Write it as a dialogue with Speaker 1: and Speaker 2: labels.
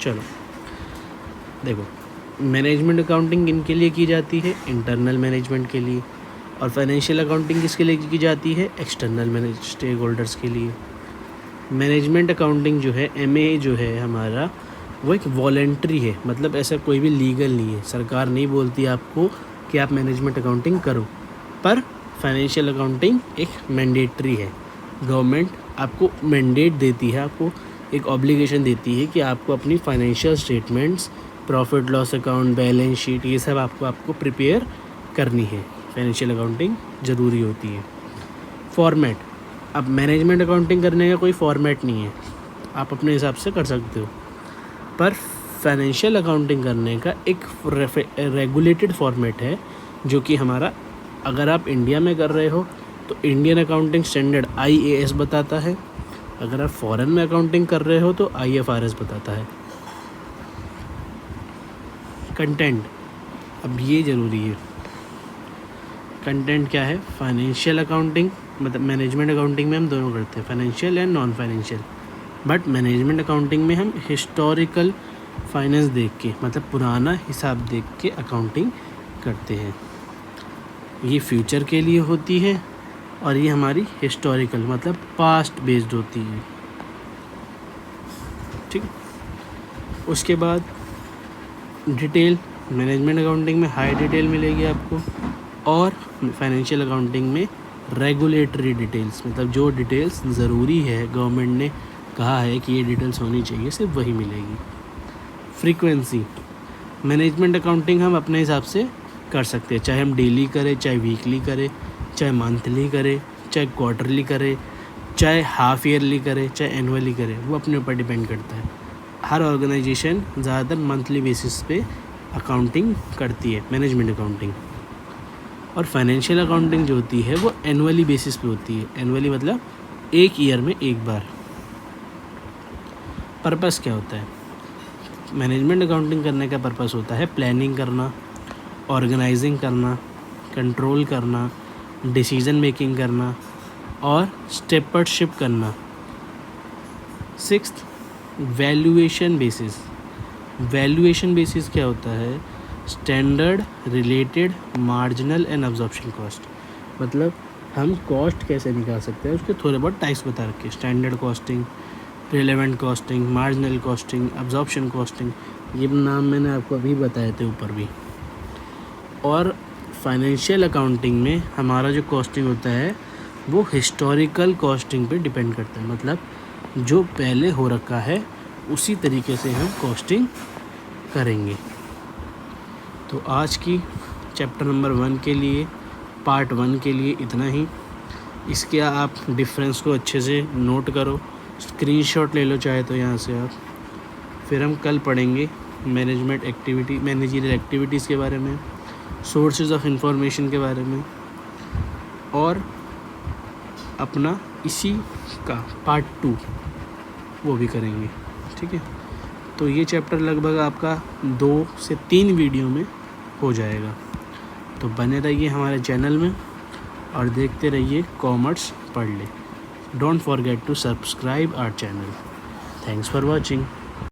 Speaker 1: चलो देखो, management accounting किन लिए की जाती है? इंटरनल मैनेजमेंट के लिए। और फाइनेंशियल अकाउंटिंग किसके लिए की जाती है? एक्सटर्नल स्टेक होल्डर्स के लिए। मैनेजमेंट अकाउंटिंग जो है, एमए जो है हमारा, वो एक वॉलेंट्री है, मतलब ऐसा कोई भी लीगल नहीं है। सरकार नहीं बोलती आपको कि आप मैनेजमेंट अकाउंटिंग करो, पर फाइनेंशियल अकाउंटिंग एक मैंडेटरी है। गवर्नमेंट आपको मैंडेट देती है, आपको एक ऑब्लिगेशन देती है कि आपको अपनी financial statements, profit loss account, balance sheet, ये सब आपको प्रिपेयर करनी है। फाइनेंशियल अकाउंटिंग ज़रूरी होती है। फॉर्मेट, अब मैनेजमेंट अकाउंटिंग करने का कोई फॉर्मेट नहीं है, आप अपने हिसाब से कर सकते हो, पर फाइनेंशियल अकाउंटिंग करने का एक रेगुलेटेड फॉर्मेट है, जो कि हमारा, अगर आप इंडिया में कर रहे हो तो इंडियन अकाउंटिंग स्टैंडर्ड IAS बताता है, अगर आप फॉरेन में अकाउंटिंग कर रहे हो तो IFRS बताता है। कंटेंट, अब ये ज़रूरी है। कंटेंट क्या है? फाइनेंशियल अकाउंटिंग, मतलब मैनेजमेंट अकाउंटिंग में हम दोनों करते हैं, financial and non financial, but management accounting में हम हिस्टोरिकल फाइनेंस देख के, मतलब पुराना हिसाब देख के अकाउंटिंग करते हैं। ये फ्यूचर के लिए होती है और ये हमारी हिस्टोरिकल, मतलब पास्ट बेस्ड होती है। ठीक। उसके बाद डिटेल, मैनेजमेंट अकाउंटिंग में हाई डिटेल मिलेगी आपको, और फाइनेंशियल अकाउंटिंग में रेगुलेटरी डिटेल्स, मतलब जो डिटेल्स ज़रूरी है, गवर्नमेंट ने कहा है कि ये डिटेल्स होनी चाहिए, सिर्फ वही मिलेगी। फ्रीक्वेंसी, मैनेजमेंट अकाउंटिंग हम अपने हिसाब से कर सकते हैं, चाहे हम डेली करें, चाहे वीकली करें, चाहे मंथली करें, चाहे क्वार्टरली करें, चाहे हाफ ईयरली करें, चाहे एनुअली करें, वो अपने ऊपर डिपेंड करता है। हर ऑर्गेनाइजेशन ज़्यादातर मंथली बेसिस पे अकाउंटिंग करती है, मैनेजमेंट अकाउंटिंग। और फाइनेंशियल अकाउंटिंग जो होती है वो एनुअली बेसिस पे होती है। एनुअली मतलब एक ईयर में एक बार। पर्पस क्या होता है? मैनेजमेंट अकाउंटिंग करने का पर्पस होता है प्लानिंग करना, ऑर्गेनाइजिंग करना, कंट्रोल करना, डिसीजन मेकिंग करना और स्टेपर्डशिप करना। 6th, valuation basis. Valuation basis क्या होता है? Standard, related, marginal and absorption cost, मतलब हम कॉस्ट कैसे निकाल सकते हैं, उसके थोड़े बहुत टाइप्स बता रखे। Standard costing, relevant costing, marginal costing, absorption costing, ये नाम मैंने आपको अभी बताए थे ऊपर भी। और फाइनेंशियल अकाउंटिंग में हमारा जो कॉस्टिंग होता है वो हिस्टोरिकल कॉस्टिंग पे डिपेंड करता है, मतलब जो पहले हो रखा है उसी तरीके से हम कॉस्टिंग करेंगे। तो आज की चैप्टर नंबर 1 के लिए, पार्ट 1 के लिए इतना ही। इसके आप डिफरेंस को अच्छे से नोट करो, स्क्रीनशॉट ले लो चाहे तो यहाँ से आप। फिर हम कल पढ़ेंगे मैनेजरियल एक्टिविटीज़ के बारे में, सोर्सेज ऑफ इंफॉर्मेशन के बारे में, और अपना इसी का पार्ट 2 वो भी करेंगे। ठीक है, तो ये चैप्टर लगभग आपका 2 से 3 वीडियो में हो जाएगा। तो बने रहिए हमारे चैनल में और देखते रहिए कॉमर्स पढ़ ले। Don't forget to subscribe our channel. Thanks for watching.